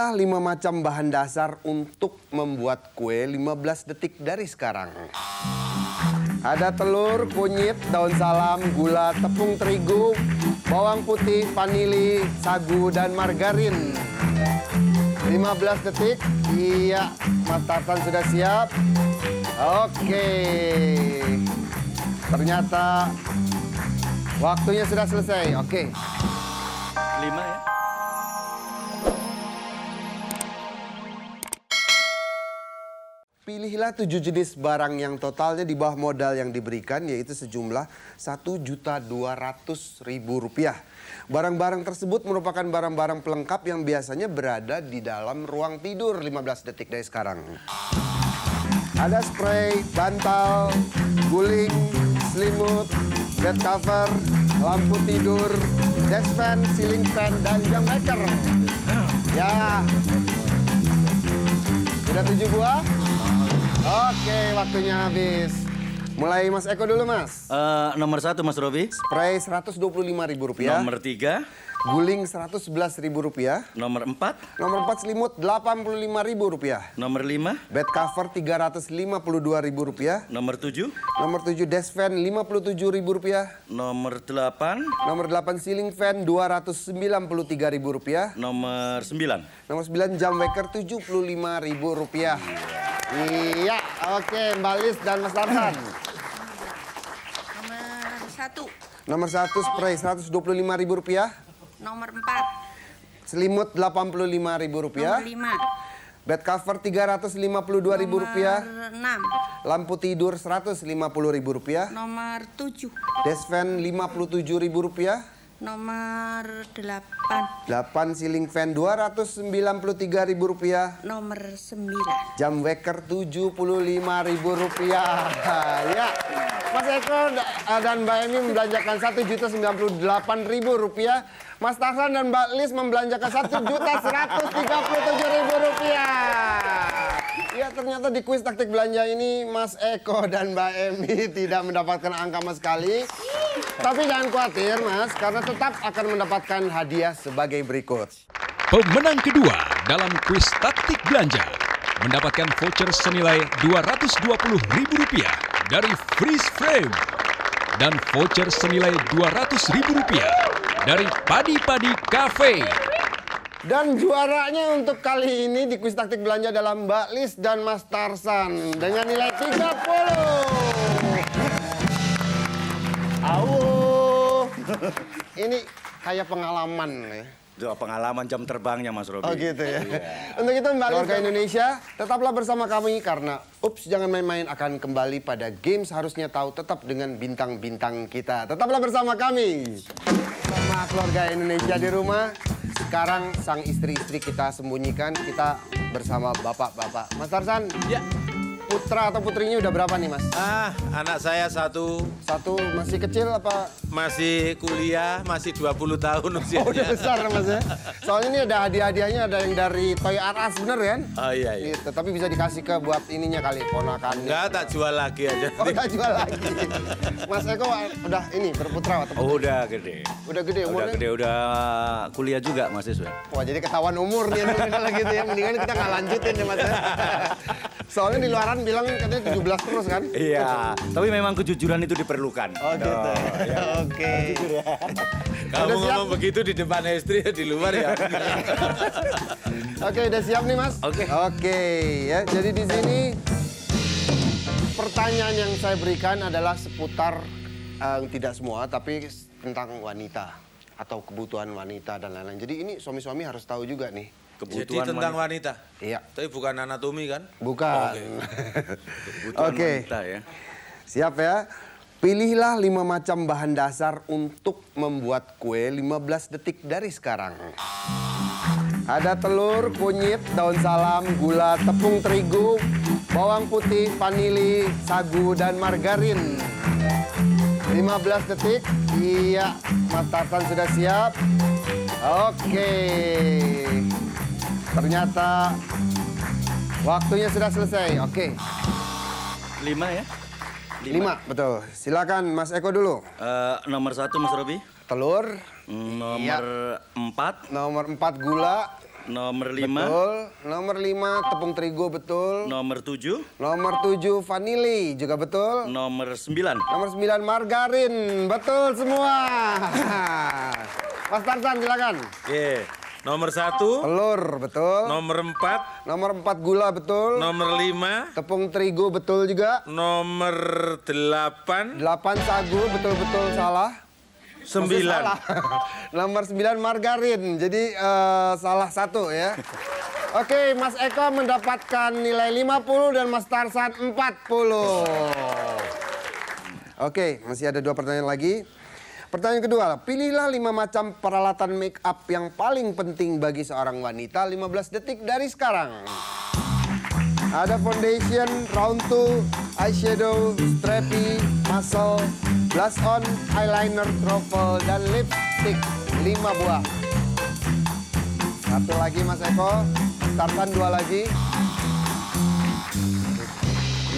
Pilihlah 5 macam bahan dasar untuk membuat kue 15 detik dari sekarang. Ada telur, kunyit, daun salam, gula, tepung terigu, bawang putih, vanili, sagu, dan margarin. 15 detik. Iya, Mas Tarsan sudah siap. Oke. Ternyata waktunya sudah selesai. Oke. 5 ya. Pilihlah 7 jenis barang yang totalnya di bawah modal yang diberikan, yaitu sejumlah Rp1.200.000. Barang-barang tersebut merupakan barang-barang pelengkap yang biasanya berada di dalam ruang tidur 15 detik dari sekarang. Ada spray, bantal, guling, selimut, bed cover, lampu tidur, desk fan, ceiling fan, dan jam waker. Ya, sudah 7 buah? Oke, waktunya habis. Mulai Mas Eko dulu, Mas. Nomor 1 Mas Robi. Spray Rp125.000. Nomor 3. Guling Rp111.000. Nomor 4. Nomor 4 selimut Rp85.000. Nomor 5. Bed cover Rp352.000. Nomor 7. Nomor 7 desk fan Rp57.000. Nomor 8. Nomor 8 ceiling fan Rp293.000. Nomor 9. Nomor 9 jam waker Rp75.000. Iya, oke, Mbak Lis dan Mas Tarsan. Nomor 1. Nomor 1 spray Rp125.000. Nomor 4. Selimut Rp85.000. Nomor 5. Bed cover Rp352.000. Nomor 6. Lampu tidur Rp150.000. Nomor 7. Desk fan Rp57.000. Nomor 8. 8 ceiling fan Rp293.000. Nomor 9. Jam waker Rp75.000. Ya, Mas Eko dan Mbak Emi membelanjakan Rp1.098.000. Mas Tarsan dan Mbak Lis membelanjakan Rp1.137.000. Ya, ternyata di kuis taktik belanja ini Mas Eko dan Mbak Emi tidak mendapatkan angka sama sekali. Tapi jangan khawatir, Mas, karena tetap akan mendapatkan hadiah sebagai berikut. Pemenang kedua dalam kuis taktik belanja mendapatkan voucher senilai Rp220.000 dari Freeze Frame dan voucher senilai Rp200.000 dari Padi Padi Cafe. Dan juaranya untuk kali ini di kuis taktik belanja dalam Mbak Lis dan Mas Tarsan dengan nilai 30. Au. Ini kayak pengalaman ya. Itu pengalaman jam terbangnya Mas Robi. Oh gitu ya. Untuk itu Mbak Lis warga Indonesia, tetaplah bersama kami karena Ups Jangan Main-Main akan kembali pada Games Harusnya Tahu tetap dengan bintang-bintang kita. Tetaplah bersama kami. Sama keluarga Indonesia di rumah. Sekarang sang istri-istri kita sembunyikan, kita bersama bapak-bapak. Mas Tarsan, Ya. putra atau putrinya udah berapa nih, Mas? Anak saya satu Satu masih kecil apa? masih kuliah, masih 20 tahun Oh, usianya. udah besar, Mas ya. Soalnya ini ada hadiah-hadiahnya, ada yang dari Toy R Us, bener kan? Oh iya, iya. Gitu, tapi bisa dikasih ke buat ininya kali, ponakannya. Enggak, tak jual lagi aja. Oh, udah jual lagi. Mas Eko udah ini berputra atau Oh, udah gede. udah gede Udah umurnya? gede, udah kuliah juga Mas Iswan. Wah, jadi ketahuan umur nih kalau gitu ya. Mendingan kita nggak lanjutin ya, Mas. Soalnya di luaran bilang katanya 17 terus kan? Iya, tapi memang kejujuran itu diperlukan. Oh gitu. Oke. Kamu Udah siap? ngomong begitu di depan istri, di luar ya. Oke, udah siap nih, Mas? Oke. Oke, ya. Jadi di sini pertanyaan yang saya berikan adalah seputar tidak semua, tapi tentang wanita atau kebutuhan wanita dan lain-lain. Jadi ini suami-suami harus tahu juga nih. Jadi Kebutuhan tentang wanita. Iya. Tapi bukan anatomi kan? Bukan. kebutuhan Oke. wanita ya. Siap ya. Pilihlah 5 macam bahan dasar untuk membuat kue 15 detik dari sekarang. Ada telur, kunyit, daun salam, gula, tepung terigu, bawang putih, vanili, sagu, dan margarin. 15 detik. Iya, Mas Tarsan sudah siap. Oke. Ternyata waktunya sudah selesai. Oke. 5 ya. 5, betul. Silakan Mas Eko dulu. Nomor 1 Mas Robi. Telur. Nomor 4. Nomor 4 gula. Nomor 5. Betul. Nomor 5 tepung terigu, betul. Nomor 7. Nomor 7 vanili, juga betul. Nomor 9. Nomor 9 margarin, betul semua. Mas Tarzan silakan. Oke. Nomor 1. Telur, betul. Nomor 4. Nomor 4 gula, betul. Nomor 5. Tepung terigu, betul juga. Nomor 8. 8 sagu, betul-betul salah. 9. Maksudnya salah. Nomor 9 margarin, jadi salah satu ya. Oke, Mas Eko mendapatkan nilai 50 dan Mas Tarzan 40. Oke, masih ada 2 pertanyaan lagi. Pertanyaan kedua, pilihlah 5 macam peralatan make up yang paling penting bagi seorang wanita 15 detik dari sekarang. Ada foundation, round 2, eyeshadow, strappy, muscle, blush on, eyeliner, truffle, dan lipstick 5 buah. Satu lagi Mas Eko, Tarzan 2 lagi.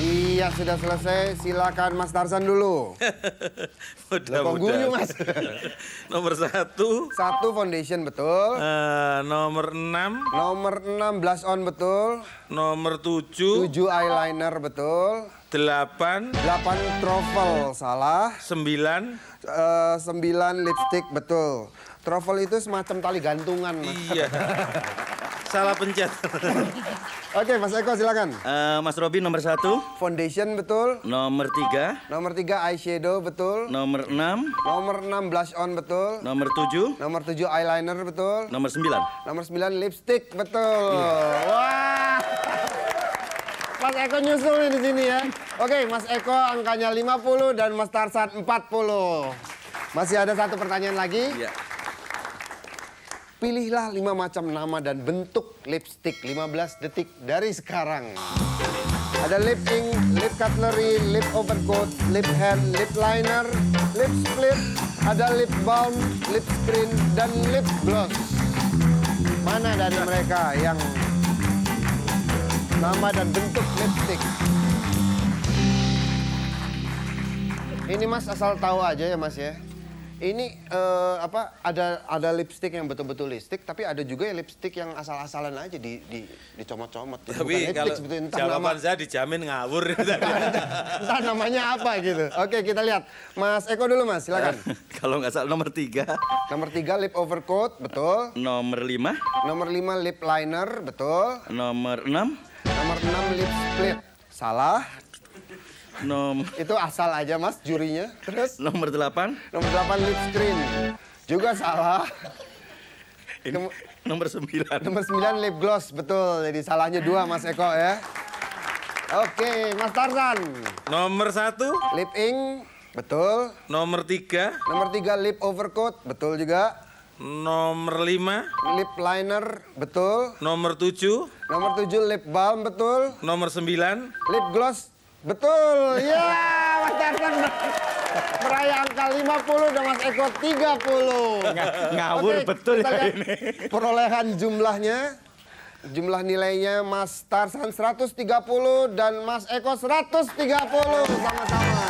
Iya sudah selesai, silakan Mas Tarzan dulu. Kok guyu Mas? Nomor 1. 1 foundation betul. Nomor 6. Nomor 6 blush on betul. Nomor 7. 7 eyeliner betul. 8. 8 truffle salah. 9. 9 lipstick betul. Truffle itu semacam tali gantungan Mas. Iya. Salah pencet. Oke Mas Eko silakan. Mas Robi nomor 1. Foundation betul. Nomor 3. Nomor 3 eyeshadow betul. Nomor 6. Nomor 6 blush on betul. Nomor 7. Nomor 7 eyeliner betul. Nomor 9. Nomor 9 lipstick betul. Wah. Mas Eko nyusul nih di sini ya. Oke, Mas Eko angkanya 50 dan Mas Tarzan 40. Masih ada 1 pertanyaan lagi. Iya. Pilihlah 5 macam nama dan bentuk lipstick 15 detik dari sekarang. Ada lip ink, lip cutlery, lip overcoat, lip hand, lip liner, lip split, ada lip balm, lip screen, dan lip gloss. Mana dari mereka yang nama dan bentuk lipstick? Ini Mas asal tahu aja ya Mas ya. Ini ada lipstick yang betul-betul lipstick, tapi ada juga yang lipstick yang asal-asalan aja dicomot-comot. Bukan Tapi lipstick kalau sebetulnya, entah jawaban saya dijamin ngawur. entah namanya apa gitu. Oke, kita lihat. Mas Eko dulu Mas, silakan. Kalau nggak salah nomor 3. Nomor 3 lip overcoat, betul. Nomor 5. Nomor 5 lip liner, betul. Nomor 6. Nomor 6 lip split, salah. Itu asal aja Mas jurinya. Terus Nomor 8. nomor 8 lip screen, juga salah. Nomor 9. Nomor 9 lip gloss, betul. Jadi salahnya 2 Mas Eko ya. Oke, Mas Tarzan. Nomor 1. Lip ink, betul. Nomor 3. Nomor 3 lip overcoat, betul juga. Nomor 5. Lip liner, betul. Nomor 7. Nomor 7 lip balm, betul. Nomor 9. Lip gloss, betul. Ya, Mas Tarzan meraih angka 50 dan Mas Eko 30. Ngawur Oke, betul kita ya lihat ini. perolehan jumlahnya. Jumlah nilainya Mas Tarzan 130 dan Mas Eko 130 sama-sama.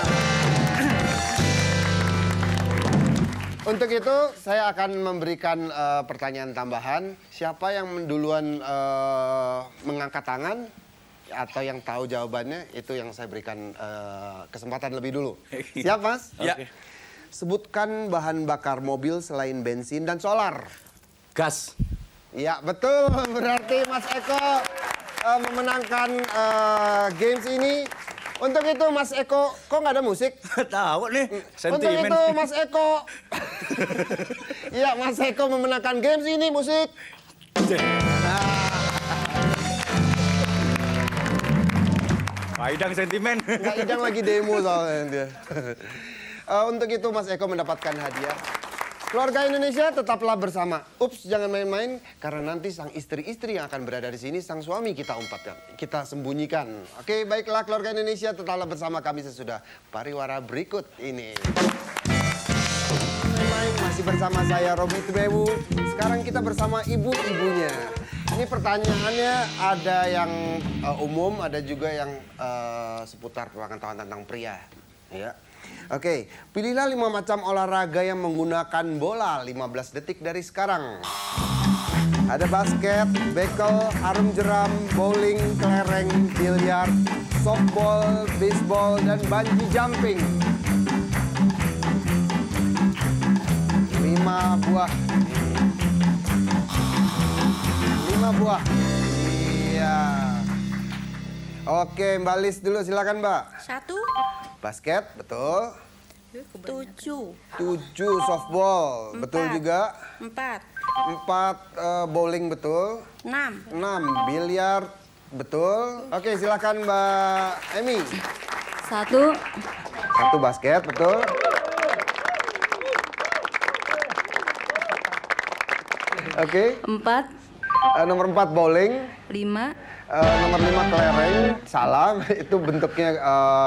Untuk itu saya akan memberikan pertanyaan tambahan. Siapa yang duluan mengangkat tangan atau yang tahu jawabannya, itu yang saya berikan kesempatan lebih dulu. Siap Mas? Ya. Oke. Sebutkan bahan bakar mobil selain bensin dan solar. Gas. Ya betul, berarti Mas Eko memenangkan games ini. Untuk itu Mas Eko, kok nggak ada musik? Tahu nih, Untuk sentimen. itu Mas Eko, iya Mas Eko memenangkan games ini musik. Pak Idang sentimen. Nggak Idang lagi demo soalnya dia. Untuk itu Mas Eko mendapatkan hadiah. Keluarga Indonesia tetaplah bersama. Ups, jangan main-main karena nanti sang istri-istri yang akan berada di sini, sang suami kita umpatkan, kita sembunyikan. Oke, baiklah keluarga Indonesia tetaplah bersama kami sesudah pariwara berikut ini. Masih bersama saya Robi Tubewu. Sekarang kita bersama ibu-ibunya. Ini pertanyaannya ada yang umum, ada juga yang seputar pengetahuan tentang pria. Ya. Oke, pilihlah 5 macam olahraga yang menggunakan bola 15 detik dari sekarang. Ada basket, bekel, arum jeram, bowling, kelereng, biliar, softball, baseball, dan bungee jumping. 5 buah. 5 buah. Iya. Oke, Mbak Lis dulu silakan, Mbak. 1, Basket, betul. 7, 7 softball, betul juga. 4, 4 bowling, betul. 6, 6 biliar, betul. Oke, silakan Mbak Emi. 1, 1 basket, betul. Oke, 4, nomor 4 bowling. 5, Nomor 5 kelereng, salah. Itu bentuknya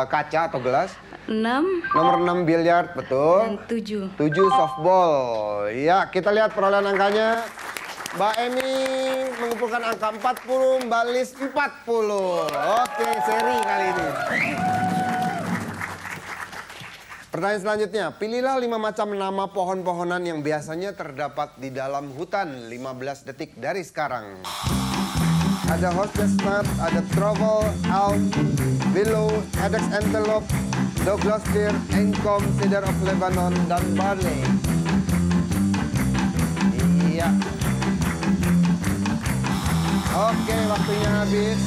kaca atau gelas. 6, Nomor 6 biliar, betul. dan 7. 7 softball. Ya, kita lihat perolehan angkanya. Mbak Emi mengumpulkan angka 40, Mbak Lis 40. Oke, seri kali ini. Pertanyaan selanjutnya, pilihlah 5 macam nama pohon-pohonan yang biasanya terdapat di dalam hutan. 15 detik dari sekarang. Ada horse chestnut, ada trovel, elm, willow, Adex antelope, Douglas fir, enkom, cedar of Lebanon, dan barley. Iya. Oke, waktunya habis.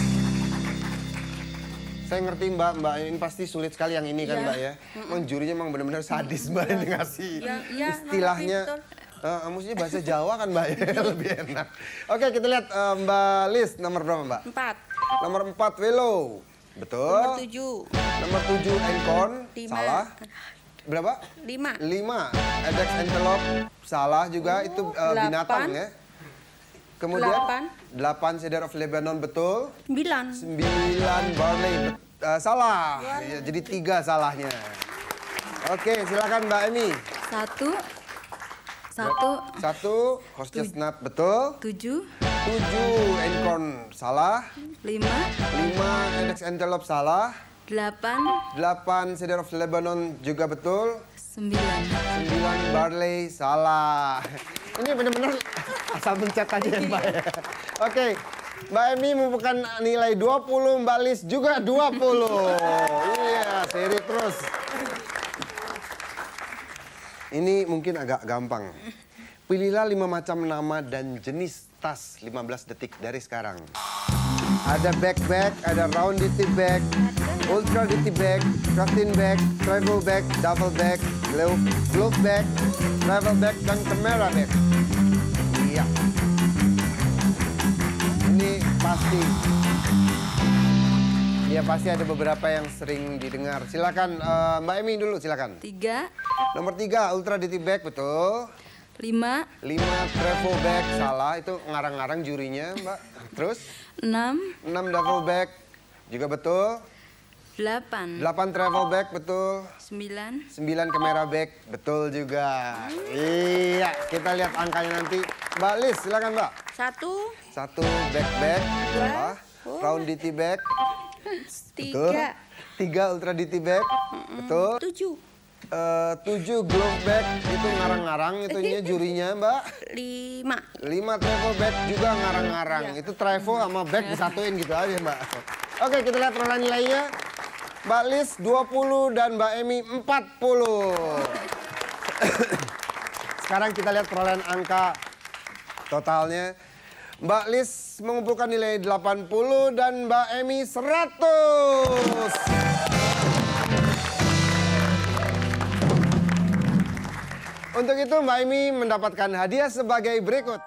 Saya ngerti Mbak ini pasti sulit sekali yang ini kan Mbak ya. Emang jurinya emang benar-benar sadis Mbak ini ngasih iya, istilahnya. betul. Maksudnya bahasa Jawa kan Mbak ya, lebih enak. Oke, kita lihat Mbak Lis nomor berapa Mbak? 4, Nomor 4 willow. Betul. nomor 7, Nomor 7 encorn. 5, Salah. Berapa? 5, 5. Adex antelope. Salah juga, itu binatang 8. ya. Kemudian 8. 8 cedar of Lebanon, betul. 9, 9 barley. Salah. Ya, jadi 3 salahnya. Oke, silakan Mbak Emi. 1, 1 horse chestnut, betul. 7, 7 encorn, salah. 5, 5 Adex antelope, salah. 8, 8 cedar of Lebanon juga betul. 9. 9 barley, salah. Ini benar-benar asal pencet aja ya Mbak ya. Oke, Mbak Emi membuka nilai 20, Mbak Lis juga 20. Iya, seri terus. Ini mungkin agak gampang. Pilihlah 5 macam nama dan jenis tas 15 detik dari sekarang. Ada backpack, ada round ditty bag, ultra ditty bag, crafting bag, travel bag, double bag, glove bag, travel bag, dan camera bag. Iya. Ini pasti. Iya pasti ada beberapa yang sering didengar. Silakan Mbak Emi dulu, silakan. 3, Nomor 3 ultra ditty bag, betul. 5, 5 travel bag, salah. Itu ngarang-ngarang jurinya Mbak. Terus 6, 6 duffel bag, juga betul. 8, 8 travel bag, betul. 9, 9 kamera bag, betul juga. Iya, kita lihat angkanya nanti. Mbak Lis, silakan Mbak. 1, 1 backpack, salah. Round ditty bag, betul. 3 ultra ditty bag, betul. 7, 7 glove bag, itu ngarang-ngarang itunya jurinya Mbak. 5, 5 travel bag juga ngarang-ngarang. Itu travel sama bag disatuin gitu aja Mbak. Oke, kita lihat perolehan nilainya. Mbak Lis 20 dan Mbak Emi 40. Sekarang kita lihat perolehan angka totalnya. Mbak Lis mengumpulkan nilai 80 dan Mbak Emi 100. Untuk itu Mbak Emi mendapatkan hadiah sebagai berikut.